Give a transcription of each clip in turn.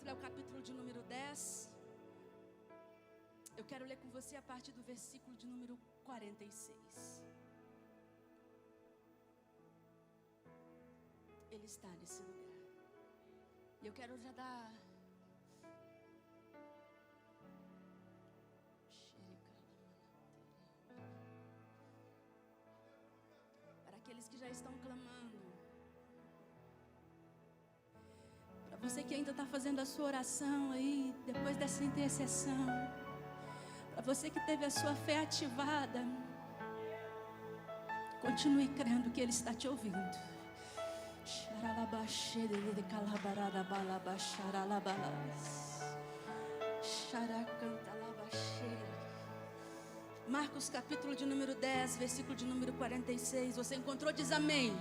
é o capítulo de número 10. Eu quero ler com você a partir do versículo de número 46. Ele está nesse lugar. E eu quero já dar... Para aqueles que já estão clamando. Para você que ainda está fazendo a sua oração aí, depois dessa intercessão. Para você que teve a sua fé ativada. Continue crendo que Ele está te ouvindo. Marcos capítulo de número 10, versículo de número 46. Você encontrou? Diz amém.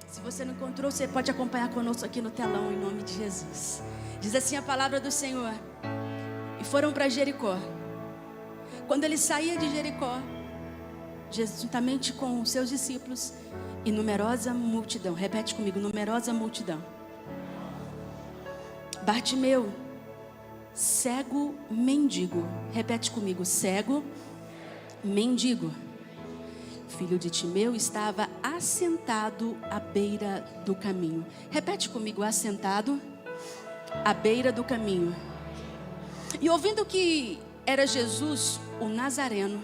Se você não encontrou, você pode acompanhar conosco aqui no telão, em nome de Jesus. Diz assim a palavra do Senhor. E foram para Jericó. Quando ele saía de Jericó, juntamente com os seus discípulos e numerosa multidão. Repete comigo, numerosa multidão. Bartimeu, cego mendigo. Repete comigo, cego mendigo. Filho de Timeu, estava assentado à beira do caminho. Repete comigo, assentado à beira do caminho. E ouvindo que era Jesus, o Nazareno,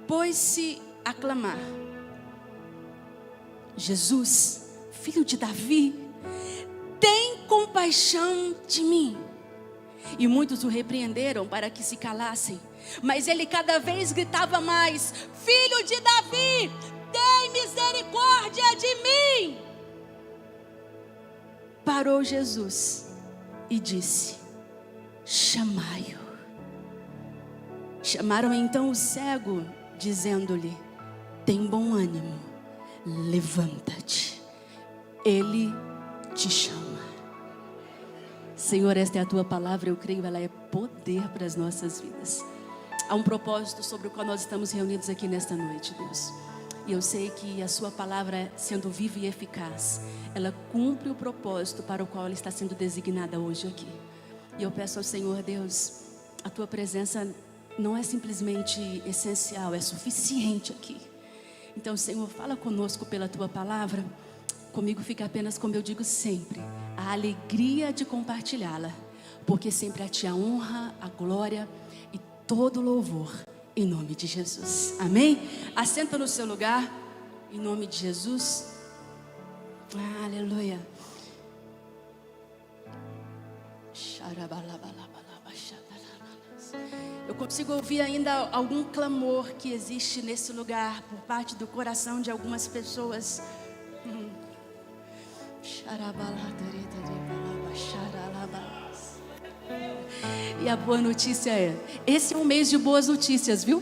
pôs-se a clamar: Jesus, filho de Davi, tem compaixão de mim. E muitos o repreenderam para que se calassem. Mas ele cada vez gritava mais: Filho de Davi, tem misericórdia de mim. Parou Jesus e disse: chamai-o. Chamaram então o cego, dizendo-lhe: tem bom ânimo, levanta-te, ele te chama. Senhor, esta é a tua palavra, eu creio, ela é poder para as nossas vidas. Há um propósito sobre o qual nós estamos reunidos aqui nesta noite, Deus. E eu sei que a sua palavra, sendo viva e eficaz, ela cumpre o propósito para o qual ela está sendo designada hoje aqui. E eu peço ao Senhor, Deus, a tua presença não é simplesmente essencial, é suficiente aqui. Então, Senhor, fala conosco pela tua palavra. Comigo fica apenas, como eu digo sempre, a alegria de compartilhá-la, porque sempre a ti a honra, a glória e todo louvor, em nome de Jesus. Amém? Assenta no seu lugar, em nome de Jesus. Aleluia. Eu consigo ouvir ainda algum clamor que existe nesse lugar por parte do coração de algumas pessoas. E a boa notícia é: esse é um mês de boas notícias, viu?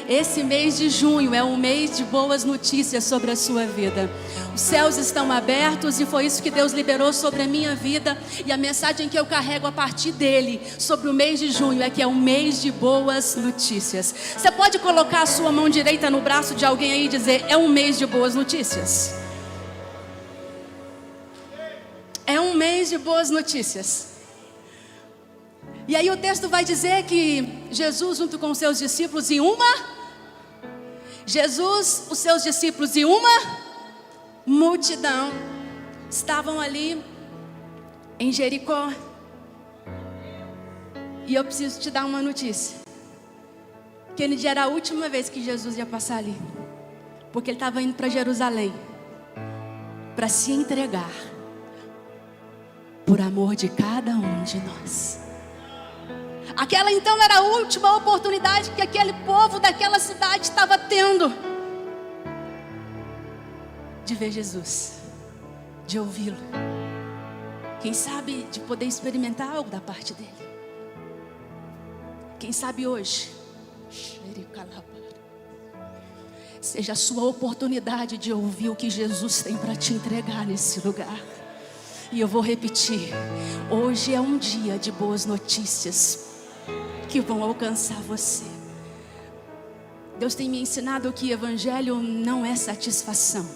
Esse mês de junho é um mês de boas notícias sobre a sua vida. Os céus estão abertos e foi isso que Deus liberou sobre a minha vida. E a mensagem que eu carrego a partir dele sobre o mês de junho é que é um mês de boas notícias. Você pode colocar a sua mão direita no braço de alguém aí e dizer: é um mês de boas notícias. É um mês de boas notícias. E aí o texto vai dizer que Jesus, junto com os seus discípulos e os seus discípulos e uma multidão estavam ali em Jericó. E eu preciso te dar uma notícia. Aquele dia era a última vez que Jesus ia passar ali, porque ele estava indo para Jerusalém para se entregar por amor de cada um de nós. Aquela então era a última oportunidade que aquele povo daquela cidade estava tendo de ver Jesus, de ouvi-lo, quem sabe de poder experimentar algo da parte dele. Quem sabe hoje seja a sua oportunidade de ouvir o que Jesus tem para te entregar nesse lugar. E eu vou repetir: hoje é um dia de boas notícias que vão alcançar você. Deus tem me ensinado que evangelho não é satisfação,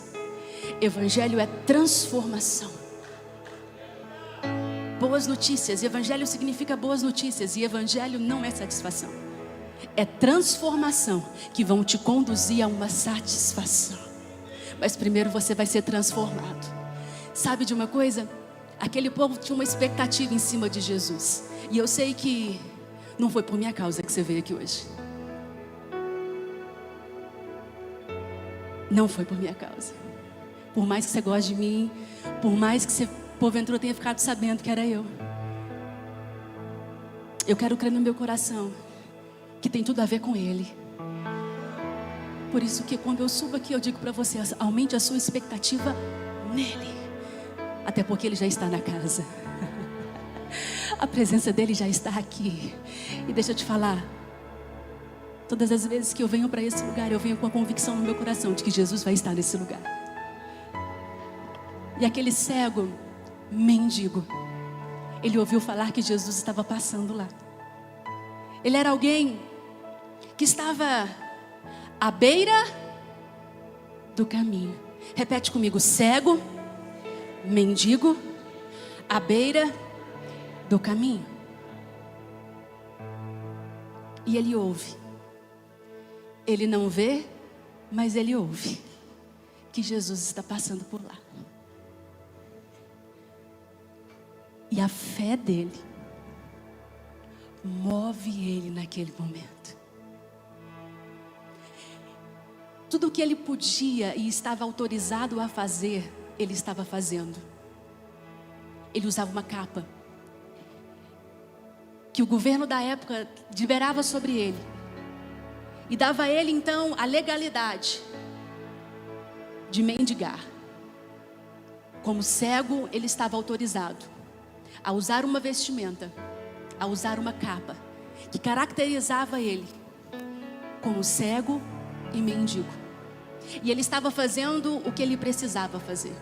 evangelho é transformação. boas notícias. Evangelho significa boas notícias. E evangelho não é satisfação. É transformação que vão te conduzir a uma satisfação. Mas primeiro você vai ser transformado. Sabe de uma coisa? Aquele povo tinha uma expectativa em cima de Jesus. E eu sei que não foi por minha causa que você veio aqui hoje. Não foi por minha causa. Por mais que você goste de mim, por mais que você, porventura, tenha ficado sabendo que era eu. Eu quero crer no meu coração que tem tudo a ver com Ele. Por isso que quando eu subo aqui, eu digo para você, aumente a sua expectativa nele. Até porque Ele já está na casa. A presença dEle já está aqui. E deixa eu te falar, todas as vezes que eu venho para esse lugar, eu venho com a convicção no meu coração de que Jesus vai estar nesse lugar. E aquele cego, mendigo, ele ouviu falar que Jesus estava passando lá. Ele era alguém que estava à beira do caminho. Repete comigo: cego, mendigo, à beira do caminho. E ele ouve. Ele não vê, mas ele ouve que Jesus está passando por lá. E a fé dele move ele naquele momento. Tudo o que ele podia e estava autorizado a fazer, ele estava fazendo. Ele usava uma capa que o governo da época liberava sobre ele e dava a ele então a legalidade de mendigar. Como cego, ele estava autorizado a usar uma vestimenta, a usar uma capa que caracterizava ele como cego e mendigo. E ele estava fazendo o que ele precisava fazer.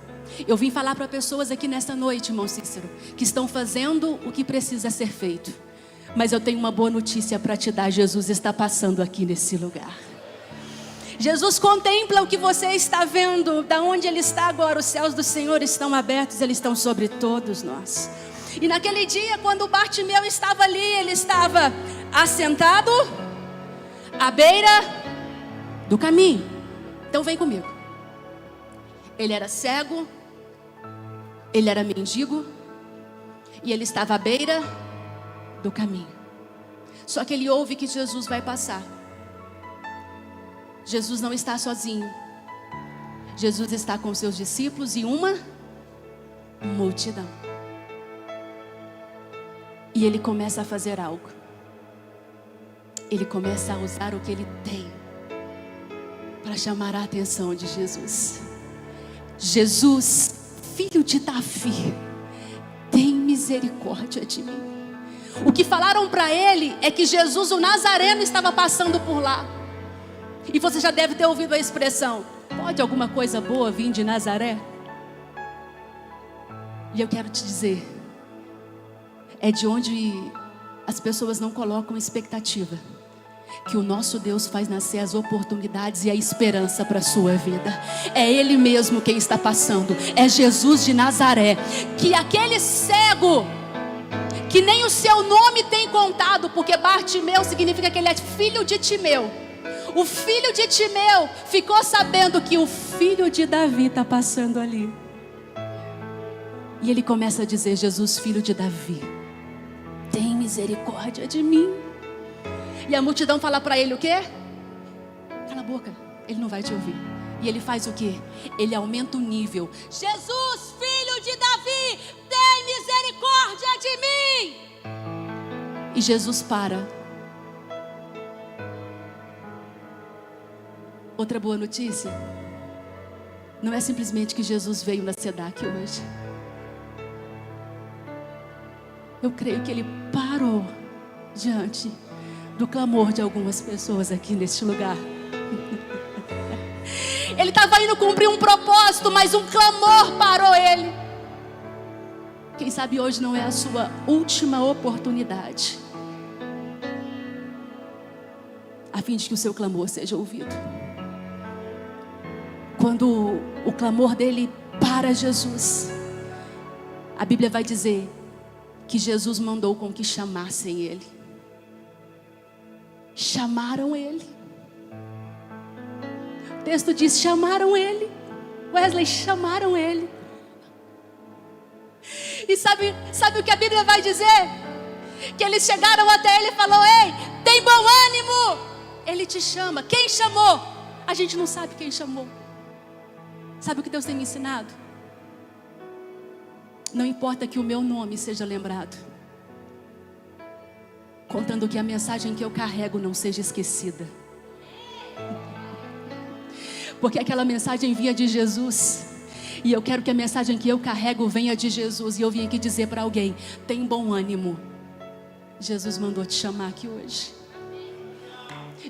Eu vim falar para pessoas aqui nesta noite, irmão Cícero, que estão fazendo o que precisa ser feito. Mas eu tenho uma boa notícia para te dar: Jesus está passando aqui nesse lugar. Jesus contempla o que você está vendo. Da onde Ele está agora, os céus do Senhor estão abertos, eles estão sobre todos nós. E naquele dia, quando Bartimeu estava ali, ele estava assentado à beira do caminho. Então vem comigo. Ele era cego, ele era mendigo, e ele estava à beira do caminho. Só que ele ouve que Jesus vai passar. Jesus não está sozinho. Jesus está com seus discípulos e uma multidão. E ele começa a fazer algo. Ele começa a usar o que ele tem para chamar a atenção de Jesus. Jesus, filho de Davi, tem misericórdia de mim. O que falaram para ele é que Jesus, o Nazareno, estava passando por lá. E você já deve ter ouvido a expressão: pode alguma coisa boa vir de Nazaré? E eu quero te dizer, é de onde as pessoas não colocam expectativa que o nosso Deus faz nascer as oportunidades e a esperança para a sua vida. É Ele mesmo quem está passando. É Jesus de Nazaré. Que aquele cego, que nem o seu nome tem contado, porque Bartimeu significa que ele é filho de Timeu. O filho de Timeu ficou sabendo que o filho de Davi está passando ali. E ele começa a dizer: Jesus, filho de Davi, tem misericórdia de mim. E a multidão fala para ele o quê? Cala a boca, ele não vai te ouvir. E ele faz o quê? Ele aumenta o nível. Jesus, filho de Davi, tem misericórdia de mim. E Jesus para. Outra boa notícia: não é simplesmente que Jesus veio na SEDAC hoje. Eu creio que Ele parou diante do clamor de algumas pessoas aqui neste lugar. Ele estava indo cumprir um propósito, mas um clamor parou ele. Quem sabe hoje não é a sua última oportunidade, a fim de que o seu clamor seja ouvido. Quando o clamor dele para Jesus, a Bíblia vai dizer que Jesus mandou com que chamassem ele. Chamaram ele. O texto diz: chamaram ele. Wesley, chamaram ele. E sabe o que a Bíblia vai dizer? Que eles chegaram até ele e falou: ei, tem bom ânimo, ele te chama. Quem chamou? A gente não sabe quem chamou. Sabe o que Deus tem me ensinado? Não importa que o meu nome seja lembrado, contando que a mensagem que eu carrego não seja esquecida. Porque aquela mensagem vinha de Jesus, e eu quero que a mensagem que eu carrego venha de Jesus. E eu vim aqui dizer para alguém: tem bom ânimo. Jesus mandou te chamar aqui hoje.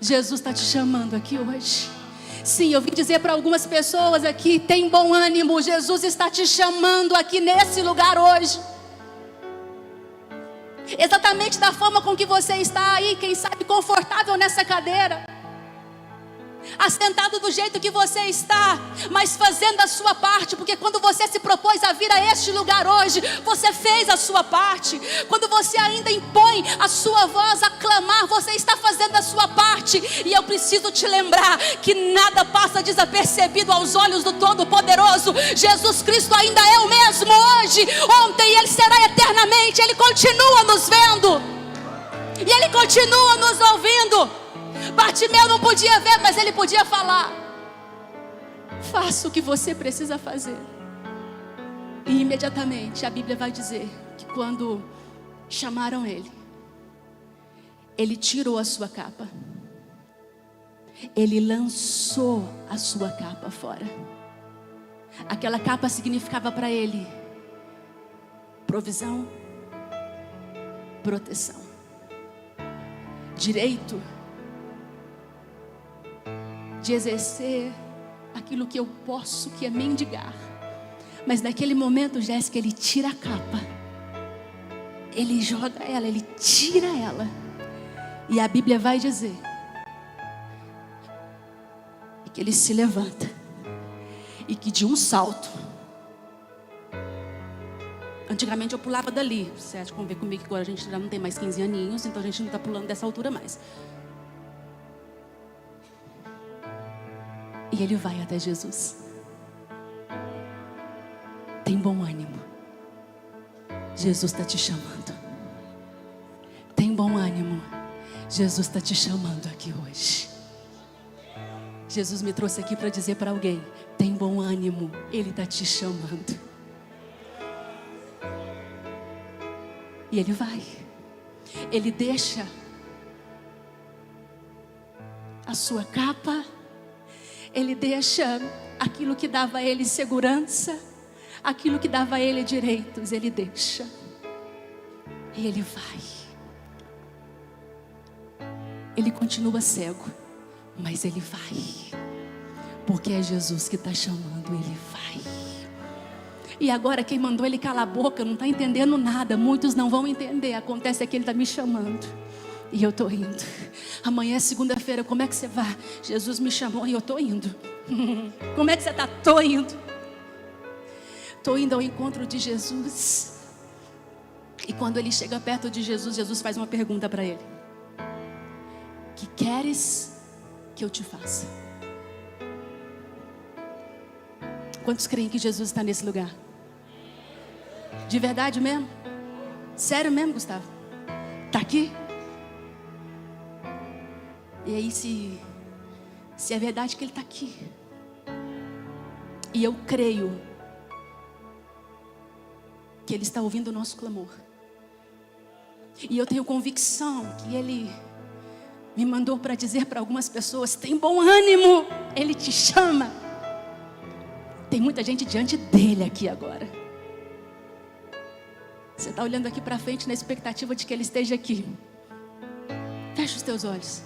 Jesus está te chamando aqui hoje. Sim, eu vim dizer para algumas pessoas aqui: tem bom ânimo. Jesus está te chamando aqui nesse lugar hoje. Exatamente da forma com que você está aí, quem sabe confortável nessa cadeira, assentado do jeito que você está, mas fazendo a sua parte. Porque quando você se propôs a vir a este lugar hoje, você fez a sua parte. Quando você ainda impõe a sua voz a clamar, você está fazendo a sua parte. E eu preciso te lembrar que nada passa desapercebido aos olhos do Todo-Poderoso. Jesus Cristo ainda é o mesmo hoje, ontem, e Ele será eternamente. Ele continua nos vendo, e Ele continua nos ouvindo. Bartimeu não podia ver, mas ele podia falar: faça o que você precisa fazer. E imediatamente a Bíblia vai dizer que quando chamaram ele, ele tirou a sua capa, ele lançou a sua capa fora. Aquela capa significava para ele provisão, proteção, direito de exercer aquilo que eu posso, que é mendigar. Mas naquele momento, Jéssica, ele tira a capa, ele joga ela, ele tira ela. E a Bíblia vai dizer que ele se levanta e que de um salto, antigamente eu pulava dali. Você acha que vão ver comigo que agora a gente já não tem mais 15 aninhos, então a gente não está pulando dessa altura mais. E ele vai até Jesus. Tem bom ânimo. Jesus está te chamando. Tem bom ânimo. Jesus está te chamando aqui hoje. Jesus me trouxe aqui para dizer para alguém: tem bom ânimo. Ele está te chamando. E ele vai. Ele deixa a sua capa. Ele deixa aquilo que dava a ele segurança, aquilo que dava a ele direitos, ele deixa. E ele vai. Ele continua cego, mas ele vai. Porque é Jesus que está chamando, ele vai. E agora quem mandou ele calar a boca não está entendendo nada. Muitos não vão entender. Acontece é que ele está me chamando. E eu estou indo. Amanhã é segunda-feira, como é que você vai? Jesus me chamou e eu estou indo. Como é que você está? Estou indo. Estou indo ao encontro de Jesus. E quando ele chega perto de Jesus, Jesus faz uma pergunta para ele: que queres que eu te faça? Quantos creem que Jesus está nesse lugar? De verdade mesmo? Sério mesmo, Gustavo? Está aqui? E aí se é verdade que Ele está aqui, e eu creio que Ele está ouvindo o nosso clamor, e eu tenho convicção que Ele me mandou para dizer para algumas pessoas: tem bom ânimo, Ele te chama. Tem muita gente diante dEle aqui agora. Você está olhando aqui para frente na expectativa de que Ele esteja aqui. Fecha os teus olhos.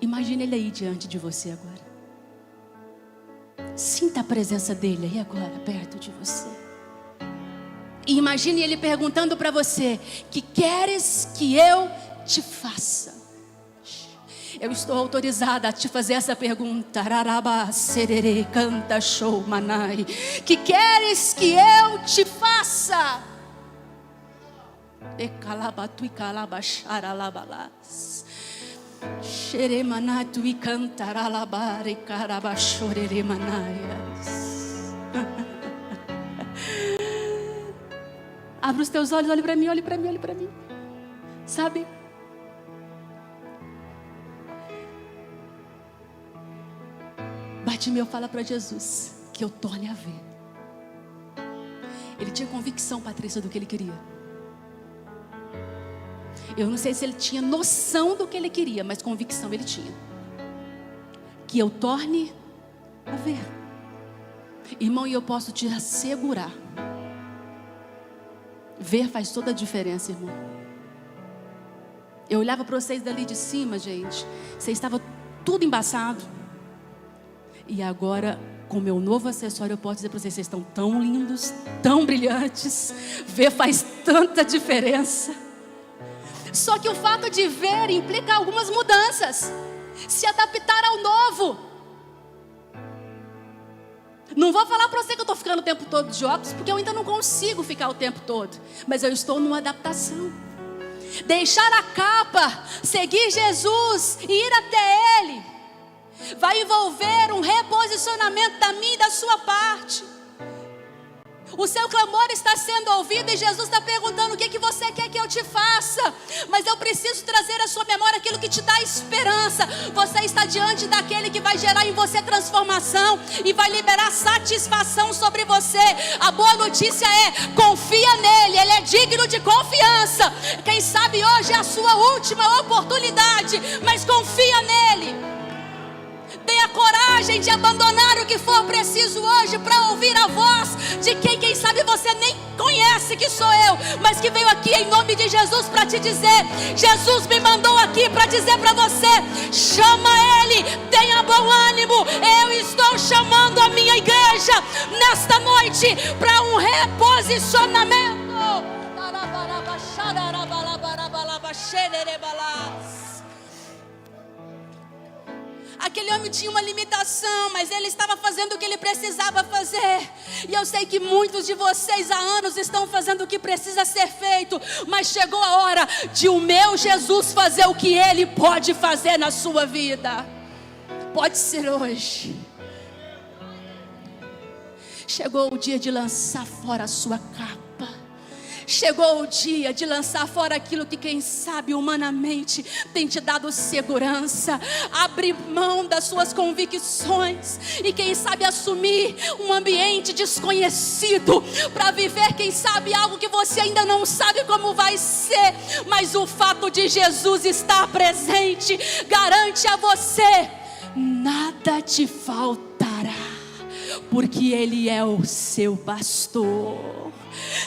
Imagine Ele aí diante de você agora. Sinta a presença dEle aí agora, perto de você. E imagine Ele perguntando para você: que queres que eu te faça? Eu estou autorizada a te fazer essa pergunta. Araraba, serere, canta, show, manai. Que queres que eu te faça? E calabatu e calabacharalabalas. Xeremanatu e cantaralabare carabachoreremanias. Abra os teus olhos, olhe para mim, olhe para mim, olhe para mim. Sabe? Bartimeu fala para Jesus que eu torne a ver. Ele tinha convicção, Patrícia, do que ele queria. Eu não sei se ele tinha noção do que ele queria, mas convicção ele tinha. Que eu torne a ver. Irmão, e eu posso te assegurar, ver faz toda a diferença, irmão. Eu olhava para vocês dali de cima, gente. Vocês estavam tudo embaçado. E agora, com o meu novo acessório, eu posso dizer para vocês: vocês estão tão lindos, tão brilhantes. Ver faz tanta diferença. Só que o fato de ver implica algumas mudanças. Se adaptar ao novo. Não vou falar para você que eu estou ficando o tempo todo de óculos, porque eu ainda não consigo ficar o tempo todo. Mas eu estou numa adaptação. Deixar a capa, seguir Jesus e ir até Ele, vai envolver um reposicionamento da minha e da sua parte. O seu clamor está sendo ouvido e Jesus está perguntando: o que você quer que eu te faça? Mas eu preciso trazer à sua memória aquilo que te dá esperança. Você está diante daquele que vai gerar em você transformação e vai liberar satisfação sobre você. A boa notícia é: confia nele, ele é digno de confiança. Quem sabe hoje é a sua última oportunidade, mas confia nele. Tenha coragem de abandonar o que for preciso hoje para ouvir a voz de quem sabe você nem conhece que sou eu, mas que veio aqui em nome de Jesus para te dizer: Jesus me mandou aqui para dizer para você: chama Ele, tenha bom ânimo. Eu estou chamando a minha igreja nesta noite para um reposicionamento. Aquele homem tinha uma limitação, mas ele estava fazendo o que ele precisava fazer. E eu sei que muitos de vocês há anos estão fazendo o que precisa ser feito, mas chegou a hora de o meu Jesus fazer o que Ele pode fazer na sua vida. Pode ser hoje. Chegou o dia de lançar fora a sua capa. Chegou o dia de lançar fora aquilo que quem sabe humanamente tem te dado segurança. Abrir mão das suas convicções e quem sabe assumir um ambiente desconhecido para viver quem sabe algo que você ainda não sabe como vai ser. Mas o fato de Jesus estar presente garante a você: nada te faltará, porque Ele é o seu pastor.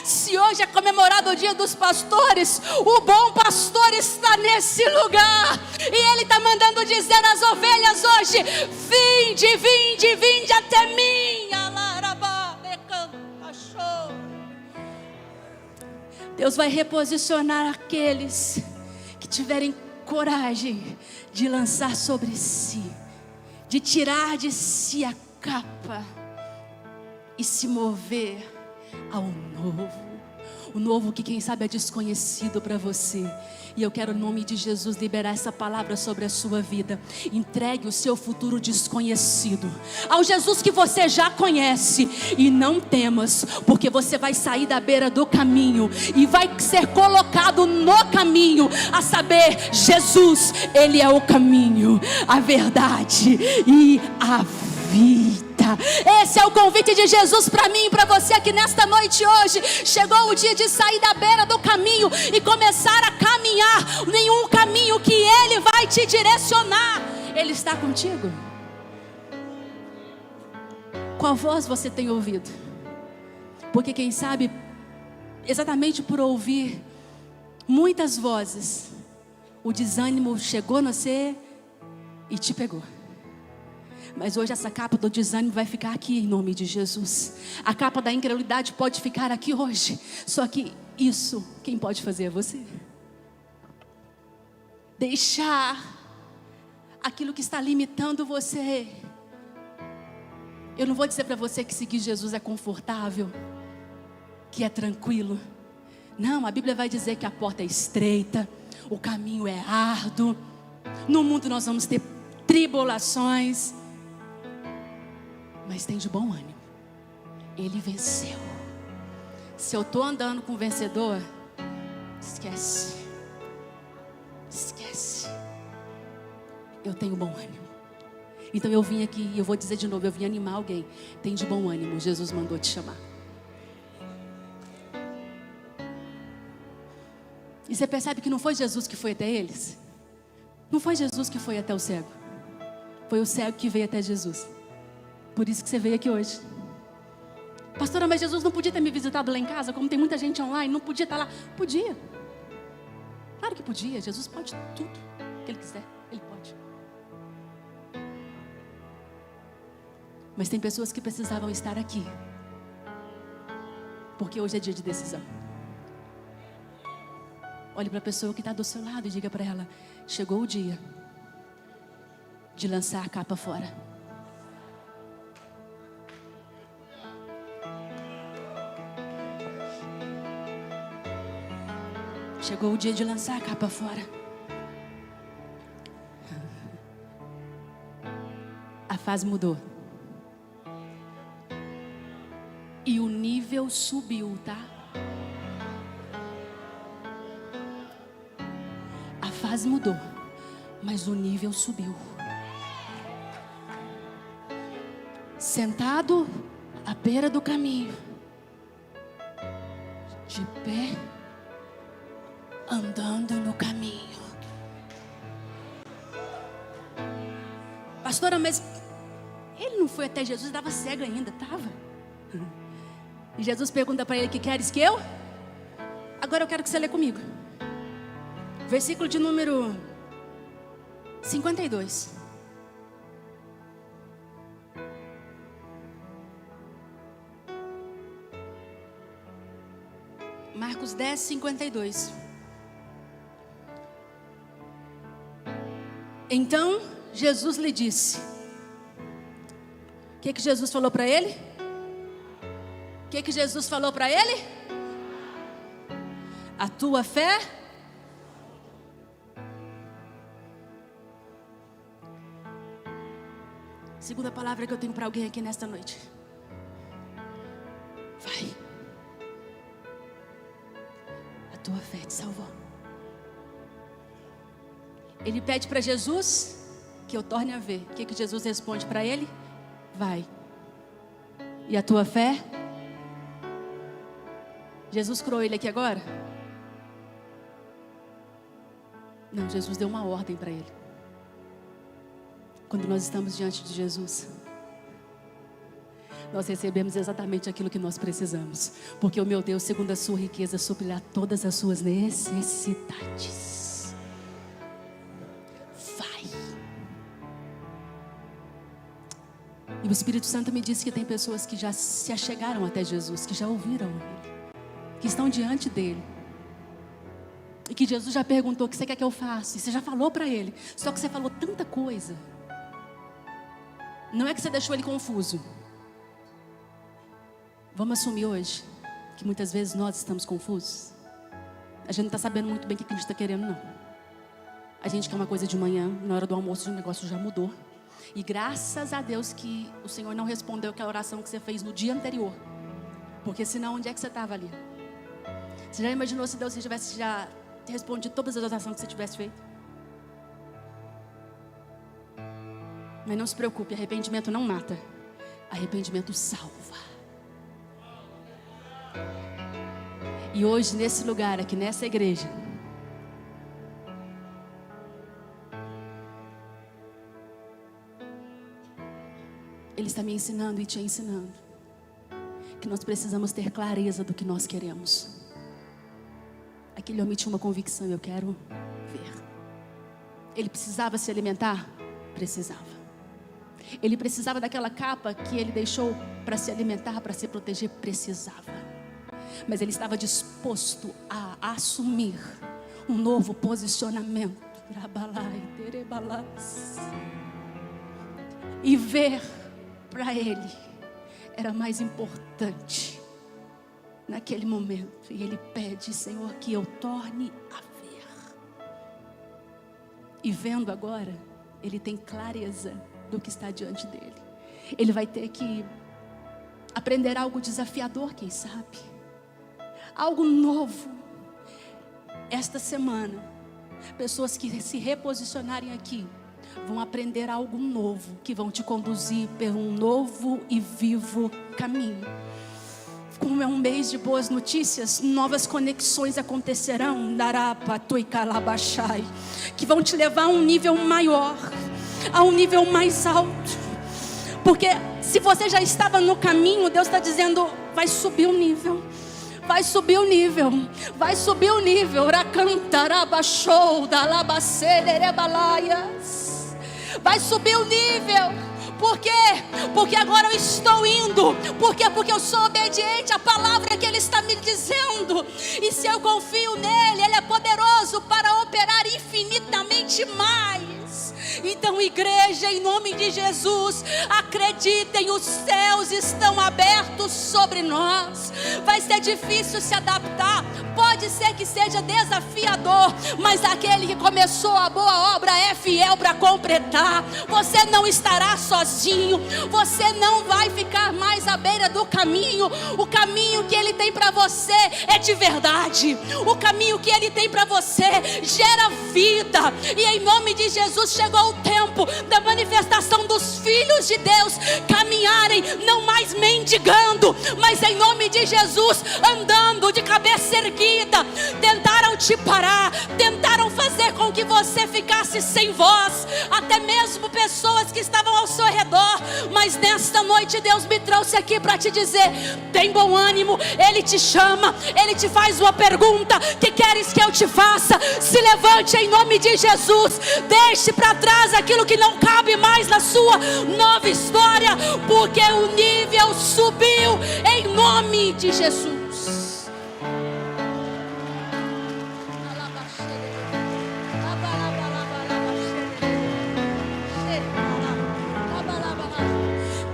Se hoje é comemorado o dia dos pastores, o bom pastor está nesse lugar. E Ele está mandando dizer às ovelhas hoje: vinde, vinde, vinde até mim. Deus vai reposicionar aqueles que tiverem coragem de lançar sobre si, de tirar de si a capa e se mover ao novo. O novo que quem sabe é desconhecido para você. E eu quero, em nome de Jesus, liberar essa palavra sobre a sua vida. Entregue o seu futuro desconhecido ao Jesus que você já conhece. E não temas, porque você vai sair da beira do caminho e vai ser colocado no caminho. A saber, Jesus, Ele é o caminho, a verdade e a vida. Esse é o convite de Jesus para mim e para você aqui nesta noite hoje. Chegou o dia de sair da beira do caminho e começar a caminhar em um caminho que Ele vai te direcionar. Ele está contigo? Qual voz você tem ouvido? Porque quem sabe, exatamente por ouvir muitas vozes, o desânimo chegou no você e te pegou. Mas hoje essa capa do desânimo vai ficar aqui em nome de Jesus. A capa da incredulidade pode ficar aqui hoje. Só que isso, quem pode fazer é você. Deixar aquilo que está limitando você. Eu não vou dizer para você que seguir Jesus é confortável, que é tranquilo. Não, a Bíblia vai dizer que a porta é estreita, o caminho é árduo. No mundo nós vamos ter tribulações, mas tem de bom ânimo. Ele venceu. Se eu estou andando com o vencedor, esquece. Esquece. Eu tenho bom ânimo. Então eu vim aqui, e eu vou dizer de novo, eu vim animar alguém. Tem de bom ânimo, Jesus mandou te chamar. E você percebe que não foi Jesus que foi até eles? Não foi Jesus que foi até o cego. Foi o cego que veio até Jesus. Por isso que você veio aqui hoje. Pastora, mas Jesus não podia ter me visitado lá em casa, como tem muita gente online, não podia estar lá. Podia. Claro que podia. Jesus pode tudo que Ele quiser. Ele pode. Mas tem pessoas que precisavam estar aqui, porque hoje é dia de decisão. Olhe para a pessoa que está do seu lado e diga para ela: chegou o dia de lançar a capa fora. Chegou o dia de lançar a capa fora. A fase mudou. E o nível subiu, tá? A fase mudou, mas o nível subiu. Sentado à beira do caminho, de pé, andando no caminho. Pastora, mas ele não foi até Jesus, estava cego ainda, estava. E Jesus pergunta para ele: que queres que eu? Agora eu quero que você lê comigo. Versículo de número 52. Marcos 10, 52. Então Jesus lhe disse. O que Jesus falou para ele? O que Jesus falou para ele? A tua fé. Segunda palavra que eu tenho para alguém aqui nesta noite. Vai. A tua fé te salvou. Ele pede para Jesus que eu torne a ver. O que Jesus responde para ele? Vai. E a tua fé? Jesus curou ele aqui agora? Não, Jesus deu uma ordem para ele. Quando nós estamos diante de Jesus, nós recebemos exatamente aquilo que nós precisamos. Porque o meu Deus, segundo a sua riqueza, suprirá todas as suas necessidades. Vai. E o Espírito Santo me disse que tem pessoas que já se achegaram até Jesus, que já ouviram Ele, que estão diante dEle. E que Jesus já perguntou: o que você quer que eu faça? E você já falou para Ele. Só que você falou tanta coisa. Não é que você deixou Ele confuso. Vamos assumir hoje que muitas vezes nós estamos confusos. A gente não está sabendo muito bem o que a gente está querendo, não. A gente quer uma coisa de manhã, na hora do almoço o negócio já mudou. E graças a Deus que o Senhor não respondeu aquela oração que você fez no dia anterior. Porque senão, onde é que você estava ali? Você já imaginou se Deus tivesse já respondido todas as orações que você tivesse feito? Mas não se preocupe, arrependimento não mata. Arrependimento salva. E hoje, nesse lugar, aqui nessa igreja, Ele está me ensinando e te ensinando que nós precisamos ter clareza do que nós queremos. Aquele homem tinha uma convicção: eu quero ver. Ele precisava se alimentar? Precisava. Ele precisava daquela capa que ele deixou para se alimentar, para se proteger? Precisava. Mas ele estava disposto a assumir um novo posicionamento. E ver para ele era mais importante naquele momento. E ele pede: Senhor, que eu torne a ver. E vendo agora, ele tem clareza do que está diante dele. Ele vai ter que aprender algo desafiador, quem sabe, algo novo. Esta semana, pessoas que se reposicionarem aqui vão aprender algo novo, que vão te conduzir por um novo e vivo caminho. Como é um mês de boas notícias, novas conexões acontecerão, que vão te levar a um nível maior, a um nível mais alto. Porque se você já estava no caminho, Deus está dizendo: vai subir o nível. Vai subir o nível. Vai subir o nível. Vai subir o nível. Por quê? Porque agora eu estou indo. Por quê? Porque eu sou obediente à palavra que Ele está me dizendo. E se eu confio nele, Ele é poderoso para operar infinitamente mais. Então, igreja, em nome de Jesus, acreditem, os céus estão abertos sobre nós. Vai ser difícil se adaptar, pode ser que seja desafiador, mas aquele que começou a boa obra é fiel para completar. Você não estará sozinho, você não vai ficar mais à beira do caminho. O caminho que Ele tem para você é de verdade. O caminho que Ele tem para você gera vida. E em nome de Jesus chegou o tempo da manifestação dos filhos de Deus caminharem, não mais mendigando, mas em nome de Jesus andando de cabeça erguida. Tentaram te parar, tentaram fazer com que você ficasse sem voz, até mesmo pessoas que estavam ao seu redor, mas nesta noite Deus me trouxe aqui para te dizer: tem bom ânimo, Ele te chama, Ele te faz uma pergunta: que queres que eu te faça? Se levante em nome de Jesus, deixe para trás aquilo que não cabe mais na sua nova história, porque o nível subiu em nome de Jesus.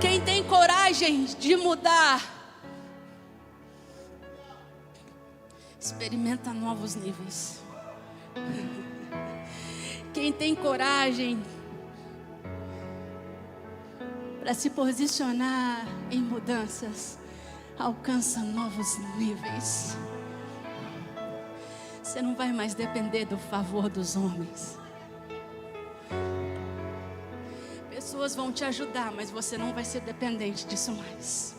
Quem tem coragem de mudar, experimenta novos níveis. Quem tem coragem para se posicionar em mudanças, alcança novos níveis. Você não vai mais depender do favor dos homens. Pessoas vão te ajudar, mas você não vai ser dependente disso mais.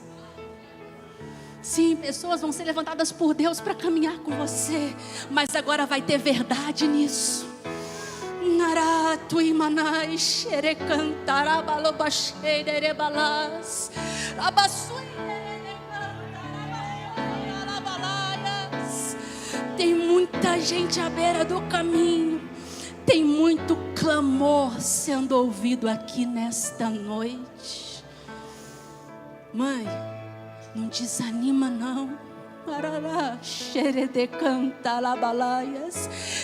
Sim, pessoas vão ser levantadas por Deus para caminhar com você, mas agora vai ter verdade nisso. Tem muita gente à beira do caminho. Tem muito clamor sendo ouvido aqui nesta noite. Mãe, não desanima não.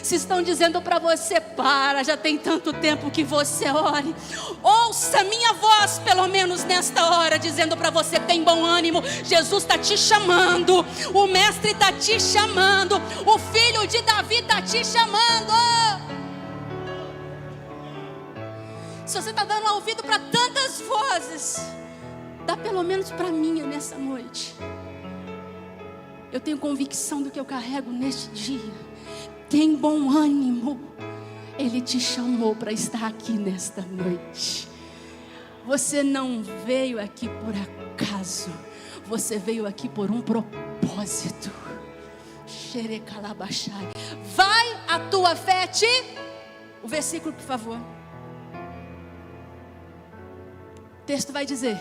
Se estão dizendo para você: para, já tem tanto tempo que você ore, ouça minha voz pelo menos nesta hora, dizendo para você: tem bom ânimo, Jesus está te chamando, o mestre está te chamando, o filho de Davi está te chamando. Se você está dando ouvido para tantas vozes, dá pelo menos para mim nessa noite. Eu tenho convicção do que eu carrego neste dia. Tem bom ânimo. Ele te chamou para estar aqui nesta noite. Você não veio aqui por acaso. Você veio aqui por um propósito. Vai a tua fé te... O versículo, por favor. O texto vai dizer: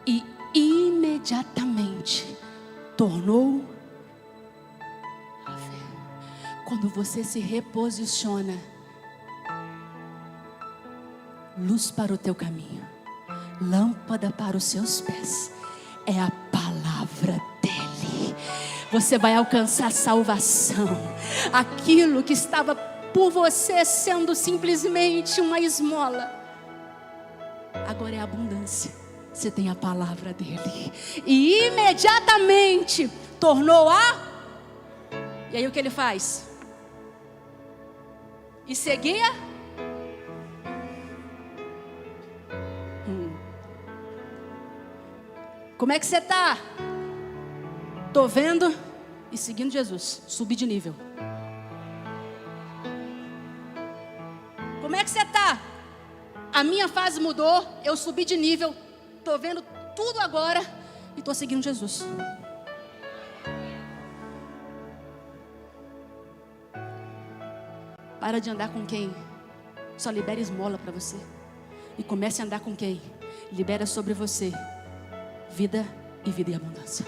e imediatamente tornou a fé. Quando você se reposiciona, luz para o teu caminho, lâmpada para os seus pés, é a palavra dele. Você vai alcançar salvação. Aquilo que estava por você sendo simplesmente uma esmola, agora é abundância. você tem a palavra dele. E imediatamente tornou a... E aí o que ele faz? E seguia? Como é que você está? Estou vendo e seguindo Jesus. Subi de nível. Como é que você está? A minha fase mudou, eu subi de nível. Estou vendo tudo agora e estou seguindo Jesus. Para de andar com quem só libera esmola para você. E comece a andar com quem libera sobre você vida e vida em abundância.